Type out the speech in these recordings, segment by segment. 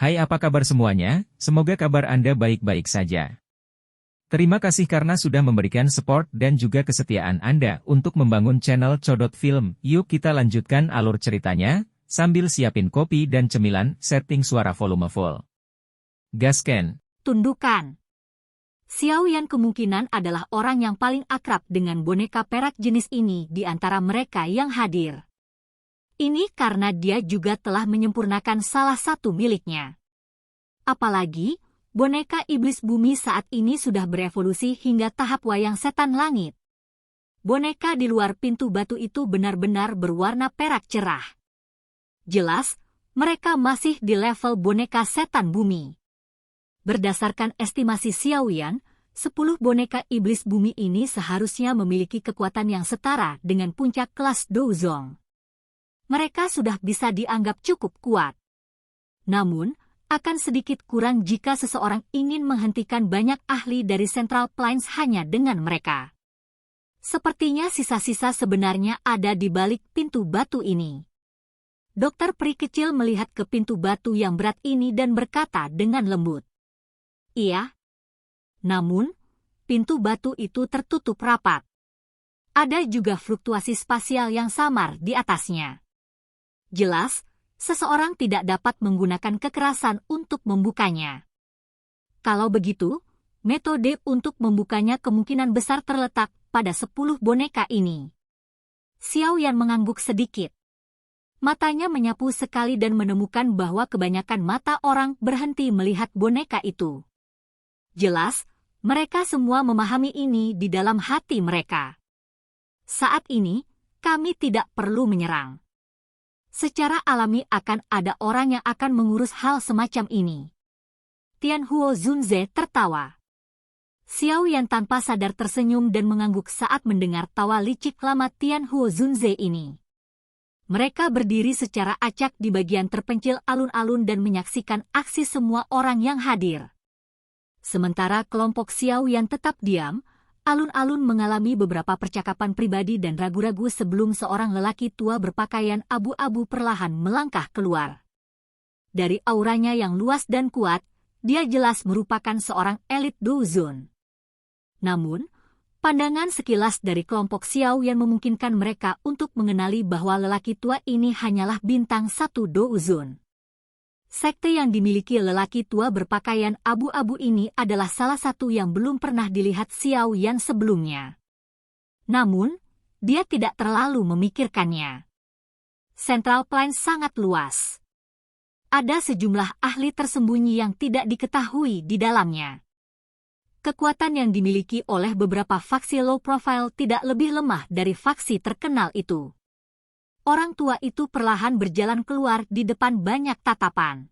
Hai, apa kabar semuanya? Semoga kabar Anda baik-baik saja. Terima kasih karena sudah memberikan support dan juga kesetiaan Anda untuk membangun channel Codot Film. Yuk kita lanjutkan alur ceritanya, sambil siapin kopi dan cemilan, setting suara volume full. Gasken. Tundukan. Xiao Yan kemungkinan adalah orang yang paling akrab dengan boneka perak jenis ini di antara mereka yang hadir. Ini karena dia juga telah menyempurnakan salah satu miliknya. Apalagi, boneka iblis bumi saat ini sudah berevolusi hingga tahap wayang setan langit. Boneka di luar pintu batu itu benar-benar berwarna perak cerah. Jelas, mereka masih di level boneka setan bumi. Berdasarkan estimasi Xiao Yan, 10 boneka iblis bumi ini seharusnya memiliki kekuatan yang setara dengan puncak kelas Douzong. Mereka sudah bisa dianggap cukup kuat. Namun, akan sedikit kurang jika seseorang ingin menghentikan banyak ahli dari Central Plains hanya dengan mereka. Sepertinya sisa-sisa sebenarnya ada di balik pintu batu ini. Dokter peri kecil melihat ke pintu batu yang berat ini dan berkata dengan lembut. Iya. Namun, pintu batu itu tertutup rapat. Ada juga fluktuasi spasial yang samar di atasnya. Jelas, seseorang tidak dapat menggunakan kekerasan untuk membukanya. Kalau begitu, metode untuk membukanya kemungkinan besar terletak pada 10 boneka ini. Xiao Yan mengangguk sedikit. Matanya menyapu sekali dan menemukan bahwa kebanyakan mata orang berhenti melihat boneka itu. Jelas, mereka semua memahami ini di dalam hati mereka. Saat ini, kami tidak perlu menyerang. Secara alami akan ada orang yang akan mengurus hal semacam ini. Tianhuo Zunze tertawa. Xiao Yan tanpa sadar tersenyum dan mengangguk saat mendengar tawa licik lama Tianhuo Zunze ini. Mereka berdiri secara acak di bagian terpencil alun-alun dan menyaksikan aksi semua orang yang hadir. Sementara kelompok Xiao Yan tetap diam, alun-alun mengalami beberapa percakapan pribadi dan ragu-ragu sebelum seorang lelaki tua berpakaian abu-abu perlahan melangkah keluar. Dari auranya yang luas dan kuat, dia jelas merupakan seorang elit Douzon. Namun, pandangan sekilas dari kelompok Xiao yang memungkinkan mereka untuk mengenali bahwa lelaki tua ini hanyalah bintang 1 Douzon. Sekte yang dimiliki lelaki tua berpakaian abu-abu ini adalah salah satu yang belum pernah dilihat Xiao Yan sebelumnya. Namun, dia tidak terlalu memikirkannya. Central Plains sangat luas. Ada sejumlah ahli tersembunyi yang tidak diketahui di dalamnya. Kekuatan yang dimiliki oleh beberapa faksi low profile tidak lebih lemah dari faksi terkenal itu. Orang tua itu perlahan berjalan keluar di depan banyak tatapan.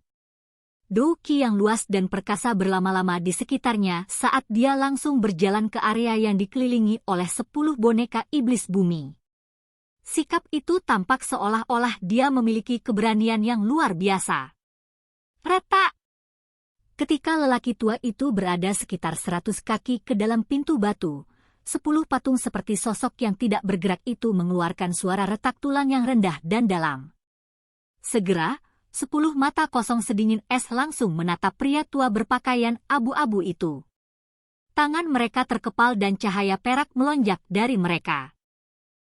Douki yang luas dan perkasa berlama-lama di sekitarnya saat dia langsung berjalan ke area yang dikelilingi oleh 10 boneka iblis bumi. Sikap itu tampak seolah-olah dia memiliki keberanian yang luar biasa. Retak! Ketika lelaki tua itu berada sekitar 100 kaki ke dalam pintu batu, 10 patung seperti sosok yang tidak bergerak itu mengeluarkan suara retak tulang yang rendah dan dalam. Segera, 10 mata kosong sedingin es langsung menatap pria tua berpakaian abu-abu itu. Tangan mereka terkepal dan cahaya perak melonjak dari mereka.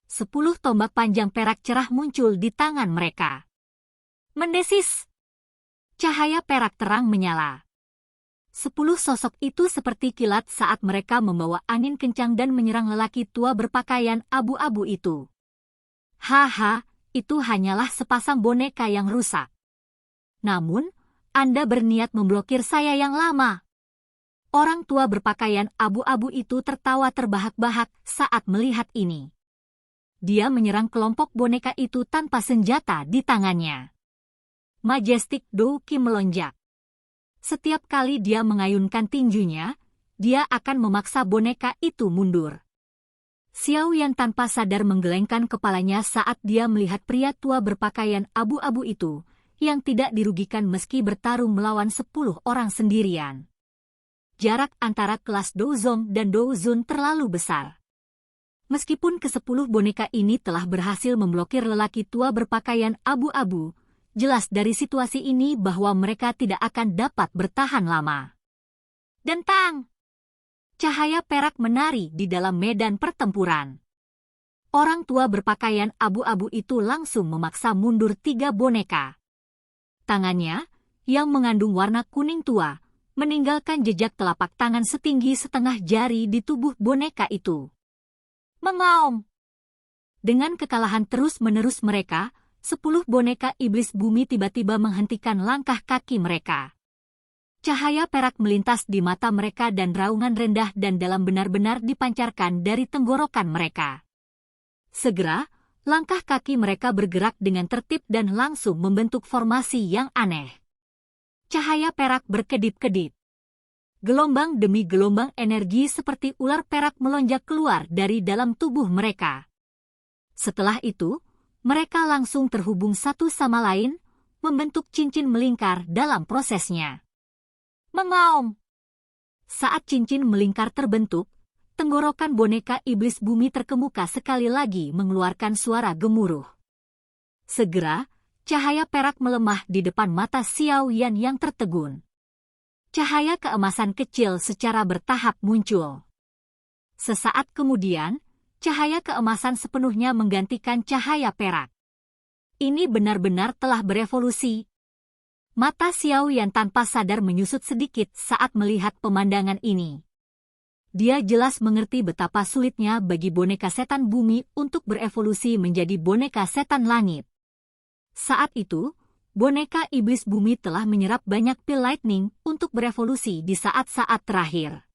10 tombak panjang perak cerah muncul di tangan mereka. Mendesis! Cahaya perak terang menyala. 10 sosok itu seperti kilat saat mereka membawa angin kencang dan menyerang lelaki tua berpakaian abu-abu itu. Haha, itu hanyalah sepasang boneka yang rusak. Namun, Anda berniat memblokir saya yang lama. Orang tua berpakaian abu-abu itu tertawa terbahak-bahak saat melihat ini. Dia menyerang kelompok boneka itu tanpa senjata di tangannya. Majestic Douki melonjak. Setiap kali dia mengayunkan tinjunya, dia akan memaksa boneka itu mundur. Xiao Yan tanpa sadar menggelengkan kepalanya saat dia melihat pria tua berpakaian abu-abu itu, yang tidak dirugikan meski bertarung melawan 10 orang sendirian. Jarak antara kelas Douzong dan Douzun terlalu besar. Meskipun ke-10 boneka ini telah berhasil memblokir lelaki tua berpakaian abu-abu, jelas dari situasi ini bahwa mereka tidak akan dapat bertahan lama. Dentang! Cahaya perak menari di dalam medan pertempuran. Orang tua berpakaian abu-abu itu langsung memaksa mundur 3 boneka. Tangannya, yang mengandung warna kuning tua, meninggalkan jejak telapak tangan setinggi setengah jari di tubuh boneka itu. Mengaum! Dengan kekalahan terus-menerus mereka, 10 boneka iblis bumi tiba-tiba menghentikan langkah kaki mereka. Cahaya perak melintas di mata mereka dan raungan rendah dan dalam benar-benar dipancarkan dari tenggorokan mereka. Segera, langkah kaki mereka bergerak dengan tertib dan langsung membentuk formasi yang aneh. Cahaya perak berkedip-kedip. Gelombang demi gelombang energi seperti ular perak melonjak keluar dari dalam tubuh mereka. Setelah itu, mereka langsung terhubung satu sama lain, membentuk cincin melingkar dalam prosesnya. Mengaum! Saat cincin melingkar terbentuk, tenggorokan boneka iblis bumi terkemuka sekali lagi mengeluarkan suara gemuruh. Segera, cahaya perak melemah di depan mata Xiao Yan yang tertegun. Cahaya keemasan kecil secara bertahap muncul. Sesaat kemudian, cahaya keemasan sepenuhnya menggantikan cahaya perak. Ini benar-benar telah berevolusi. Mata Xiao Yan tanpa sadar menyusut sedikit saat melihat pemandangan ini. Dia jelas mengerti betapa sulitnya bagi boneka setan bumi untuk berevolusi menjadi boneka setan langit. Saat itu, boneka iblis bumi telah menyerap banyak pil lightning untuk berevolusi di saat-saat terakhir.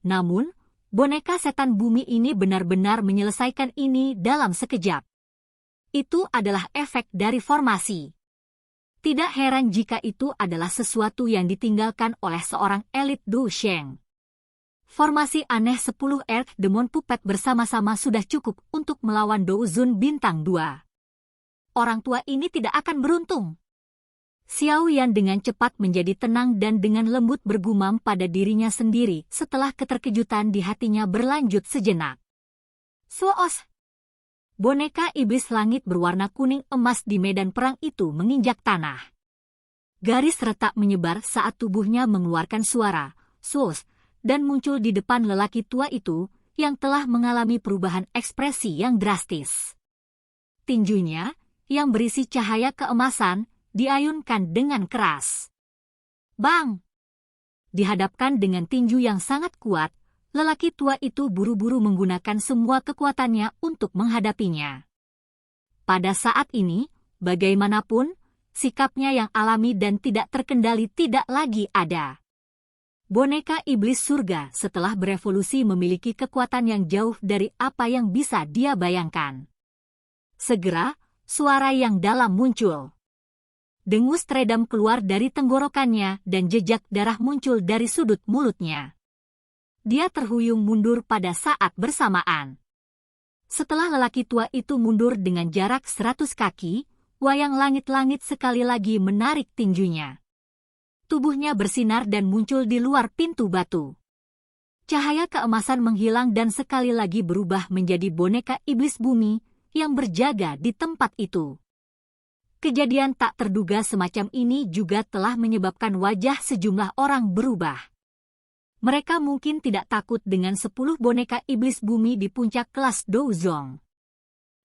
Namun, boneka setan bumi ini benar-benar menyelesaikan ini dalam sekejap. Itu adalah efek dari formasi. Tidak heran jika itu adalah sesuatu yang ditinggalkan oleh seorang elit Du Sheng. Formasi aneh 10 Earth Demon Puppet bersama-sama sudah cukup untuk melawan Douzun Bintang 2. Orang tua ini tidak akan beruntung. Xiao Yan dengan cepat menjadi tenang dan dengan lembut bergumam pada dirinya sendiri setelah keterkejutan di hatinya berlanjut sejenak. Suos! Boneka iblis langit berwarna kuning emas di medan perang itu menginjak tanah. Garis retak menyebar saat tubuhnya mengeluarkan suara, suos, dan muncul di depan lelaki tua itu yang telah mengalami perubahan ekspresi yang drastis. Tinjunya, yang berisi cahaya keemasan, diayunkan dengan keras. Bang! Dihadapkan dengan tinju yang sangat kuat, lelaki tua itu buru-buru menggunakan semua kekuatannya untuk menghadapinya. Pada saat ini, bagaimanapun, sikapnya yang alami dan tidak terkendali tidak lagi ada. Boneka iblis surga setelah berevolusi memiliki kekuatan yang jauh dari apa yang bisa dia bayangkan. Segera, suara yang dalam muncul. Dengus teredam keluar dari tenggorokannya dan jejak darah muncul dari sudut mulutnya. Dia terhuyung mundur pada saat bersamaan. Setelah lelaki tua itu mundur dengan jarak 100 kaki, wayang langit-langit sekali lagi menarik tinjunya. Tubuhnya bersinar dan muncul di luar pintu batu. Cahaya keemasan menghilang dan sekali lagi berubah menjadi boneka iblis bumi yang berjaga di tempat itu. Kejadian tak terduga semacam ini juga telah menyebabkan wajah sejumlah orang berubah. Mereka mungkin tidak takut dengan 10 boneka iblis bumi di puncak kelas Douzong.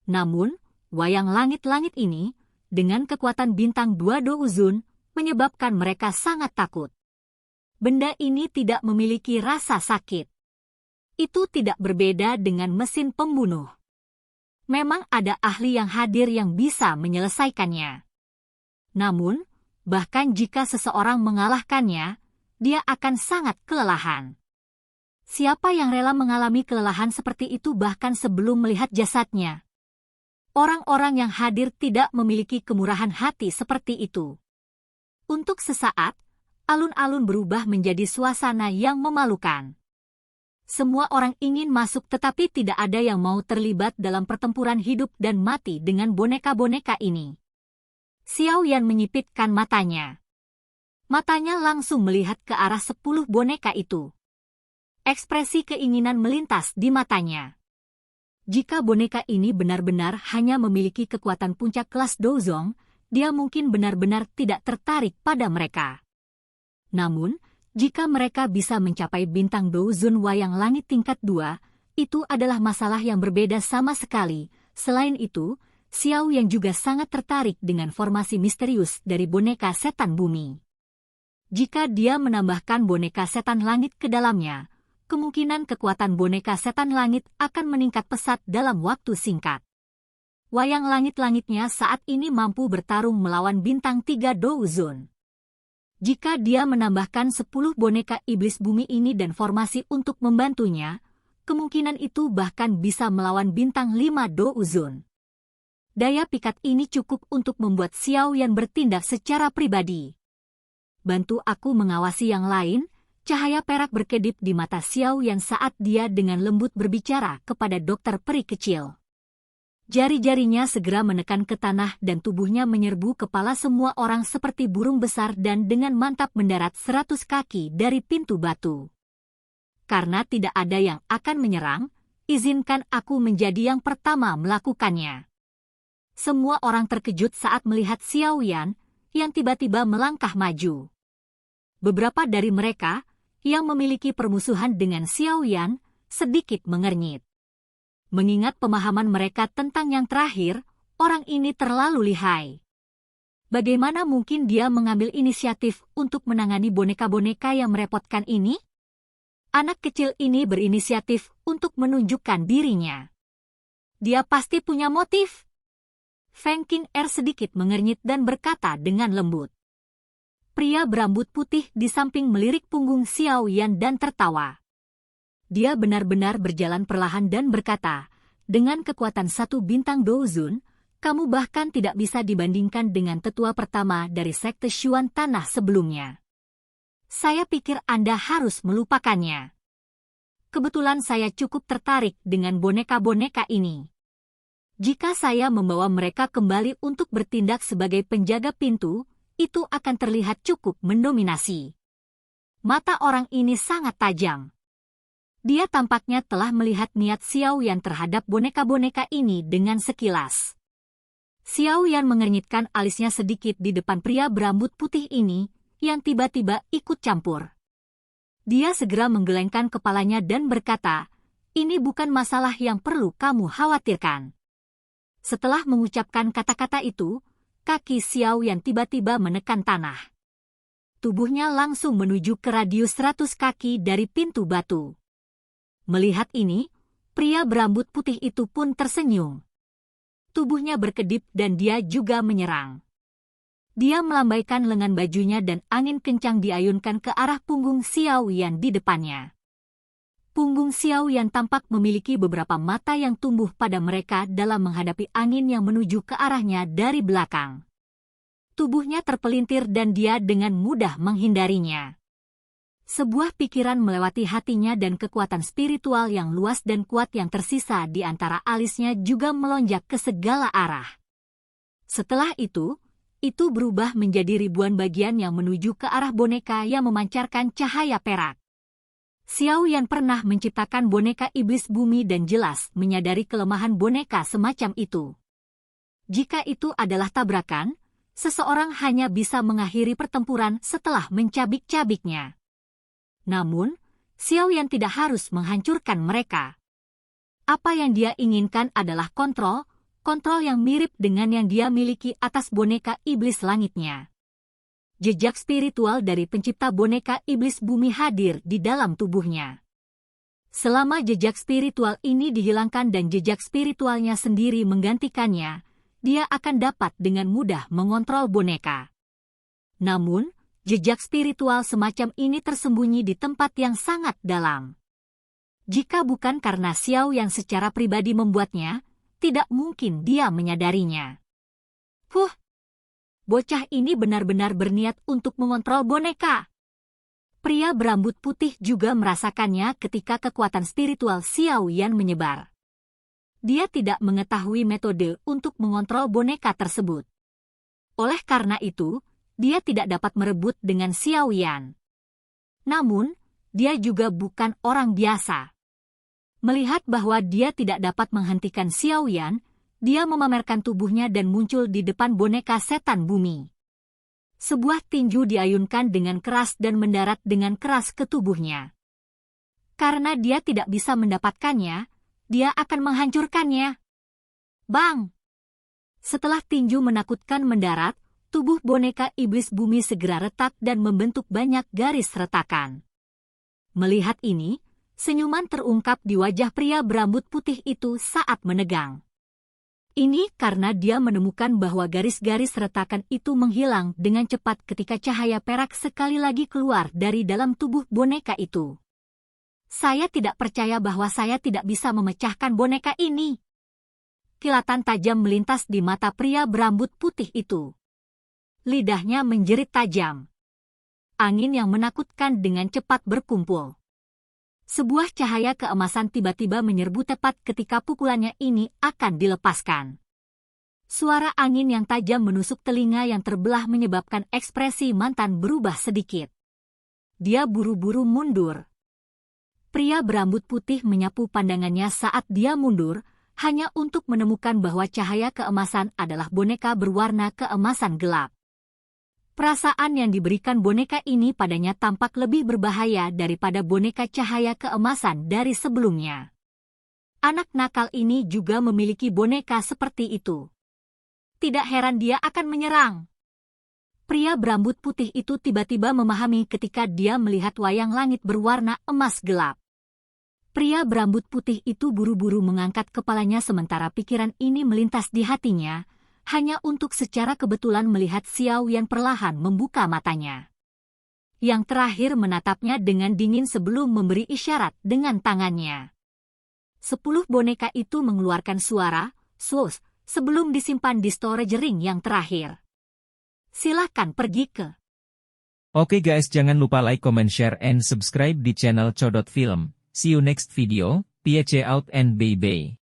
Namun, wayang langit-langit ini, dengan kekuatan bintang 2 Douzun, menyebabkan mereka sangat takut. Benda ini tidak memiliki rasa sakit. Itu tidak berbeda dengan mesin pembunuh. Memang ada ahli yang hadir yang bisa menyelesaikannya. Namun, bahkan jika seseorang mengalahkannya, dia akan sangat kelelahan. Siapa yang rela mengalami kelelahan seperti itu bahkan sebelum melihat jasadnya? Orang-orang yang hadir tidak memiliki kemurahan hati seperti itu. Untuk sesaat, alun-alun berubah menjadi suasana yang memalukan. Semua orang ingin masuk tetapi tidak ada yang mau terlibat dalam pertempuran hidup dan mati dengan boneka-boneka ini. Xiao Yan menyipitkan matanya. Matanya langsung melihat ke arah 10 boneka itu. Ekspresi keinginan melintas di matanya. Jika boneka ini benar-benar hanya memiliki kekuatan puncak kelas Douzong, dia mungkin benar-benar tidak tertarik pada mereka. Namun, jika mereka bisa mencapai bintang Douzun Wayang Langit tingkat 2, itu adalah masalah yang berbeda sama sekali. Selain itu, Xiao Yan juga sangat tertarik dengan formasi misterius dari boneka setan bumi. Jika dia menambahkan boneka setan langit ke dalamnya, kemungkinan kekuatan boneka setan langit akan meningkat pesat dalam waktu singkat. Wayang langit-langitnya saat ini mampu bertarung melawan bintang 3 Douzun. Jika dia menambahkan 10 boneka iblis bumi ini dan formasi untuk membantunya, kemungkinan itu bahkan bisa melawan bintang 5 Douzun. Daya pikat ini cukup untuk membuat Xiao Yan bertindak secara pribadi. Bantu aku mengawasi yang lain, cahaya perak berkedip di mata Xiao Yan saat dia dengan lembut berbicara kepada dokter peri kecil. Jari-jarinya segera menekan ke tanah dan tubuhnya menyerbu kepala semua orang seperti burung besar dan dengan mantap mendarat 100 kaki dari pintu batu. Karena tidak ada yang akan menyerang, izinkan aku menjadi yang pertama melakukannya. Semua orang terkejut saat melihat Xiao Yan yang tiba-tiba melangkah maju. Beberapa dari mereka yang memiliki permusuhan dengan Xiao Yan sedikit mengernyit. Mengingat pemahaman mereka tentang yang terakhir, orang ini terlalu lihai. Bagaimana mungkin dia mengambil inisiatif untuk menangani boneka-boneka yang merepotkan ini? Anak kecil ini berinisiatif untuk menunjukkan dirinya. Dia pasti punya motif. Feng Qing'er sedikit mengernyit dan berkata dengan lembut. Pria berambut putih di samping melirik punggung Xiao Yan dan tertawa. Dia benar-benar berjalan perlahan dan berkata, dengan kekuatan 1 bintang Douzun, kamu bahkan tidak bisa dibandingkan dengan tetua pertama dari sekte Xuan Tanah sebelumnya. Saya pikir Anda harus melupakannya. Kebetulan saya cukup tertarik dengan boneka-boneka ini. Jika saya membawa mereka kembali untuk bertindak sebagai penjaga pintu, itu akan terlihat cukup mendominasi. Mata orang ini sangat tajam. Dia tampaknya telah melihat niat Xiao Yan terhadap boneka-boneka ini dengan sekilas. Xiao Yan mengernyitkan alisnya sedikit di depan pria berambut putih ini, yang tiba-tiba ikut campur. Dia segera menggelengkan kepalanya dan berkata, ini bukan masalah yang perlu kamu khawatirkan. Setelah mengucapkan kata-kata itu, kaki Xiao Yan tiba-tiba menekan tanah. Tubuhnya langsung menuju ke radius 100 kaki dari pintu batu. Melihat ini, pria berambut putih itu pun tersenyum. Tubuhnya berkedip dan dia juga menyerang. Dia melambaikan lengan bajunya dan angin kencang diayunkan ke arah punggung Xiao Yan di depannya. Punggung Xiao Yan tampak memiliki beberapa mata yang tumbuh pada mereka dalam menghadapi angin yang menuju ke arahnya dari belakang. Tubuhnya terpelintir dan dia dengan mudah menghindarinya. Sebuah pikiran melewati hatinya dan kekuatan spiritual yang luas dan kuat yang tersisa di antara alisnya juga melonjak ke segala arah. Setelah itu berubah menjadi ribuan bagian yang menuju ke arah boneka yang memancarkan cahaya perak. Xiao Yan pernah menciptakan boneka iblis bumi dan jelas menyadari kelemahan boneka semacam itu. Jika itu adalah tabrakan, seseorang hanya bisa mengakhiri pertempuran setelah mencabik-cabiknya. Namun, Xiao Yan tidak harus menghancurkan mereka. Apa yang dia inginkan adalah kontrol yang mirip dengan yang dia miliki atas boneka iblis langitnya. Jejak spiritual dari pencipta boneka iblis bumi hadir di dalam tubuhnya. Selama jejak spiritual ini dihilangkan dan jejak spiritualnya sendiri menggantikannya, dia akan dapat dengan mudah mengontrol boneka. Namun, jejak spiritual semacam ini tersembunyi di tempat yang sangat dalam. Jika bukan karena Xiao yang secara pribadi membuatnya, tidak mungkin dia menyadarinya. Bocah ini benar-benar berniat untuk mengontrol boneka. Pria berambut putih juga merasakannya ketika kekuatan spiritual Xiao Yan menyebar. Dia tidak mengetahui metode untuk mengontrol boneka tersebut. Oleh karena itu, dia tidak dapat merebut dengan Xiao Yan. Namun, dia juga bukan orang biasa. Melihat bahwa dia tidak dapat menghentikan Xiao Yan, dia memamerkan tubuhnya dan muncul di depan boneka setan bumi. Sebuah tinju diayunkan dengan keras dan mendarat dengan keras ke tubuhnya. Karena dia tidak bisa mendapatkannya, dia akan menghancurkannya. Bang! Setelah tinju menakutkan mendarat, tubuh boneka iblis bumi segera retak dan membentuk banyak garis retakan. Melihat ini, senyuman terungkap di wajah pria berambut putih itu saat menegang. Ini karena dia menemukan bahwa garis-garis retakan itu menghilang dengan cepat ketika cahaya perak sekali lagi keluar dari dalam tubuh boneka itu. Saya tidak percaya bahwa saya tidak bisa memecahkan boneka ini. Kilatan tajam melintas di mata pria berambut putih itu. Lidahnya menjerit tajam. Angin yang menakutkan dengan cepat berkumpul. Sebuah cahaya keemasan tiba-tiba menyerbu tepat ketika pukulannya ini akan dilepaskan. Suara angin yang tajam menusuk telinga yang terbelah menyebabkan ekspresi mantan berubah sedikit. Dia buru-buru mundur. Pria berambut putih menyapu pandangannya saat dia mundur, hanya untuk menemukan bahwa cahaya keemasan adalah boneka berwarna keemasan gelap. Perasaan yang diberikan boneka ini padanya tampak lebih berbahaya daripada boneka cahaya keemasan dari sebelumnya. Anak nakal ini juga memiliki boneka seperti itu. Tidak heran dia akan menyerang. Pria berambut putih itu tiba-tiba memahami ketika dia melihat wayang langit berwarna emas gelap. Pria berambut putih itu buru-buru mengangkat kepalanya sementara pikiran ini melintas di hatinya, hanya untuk secara kebetulan melihat Xiao Yan perlahan membuka matanya. Yang terakhir menatapnya dengan dingin sebelum memberi isyarat dengan tangannya. 10 boneka itu mengeluarkan suara, "Sus," sebelum disimpan di storage ring yang terakhir. Silakan pergi ke. Oke guys, jangan lupa like, comment, share, and subscribe di channel Codot Film. See you next video, peace out and bye-bye.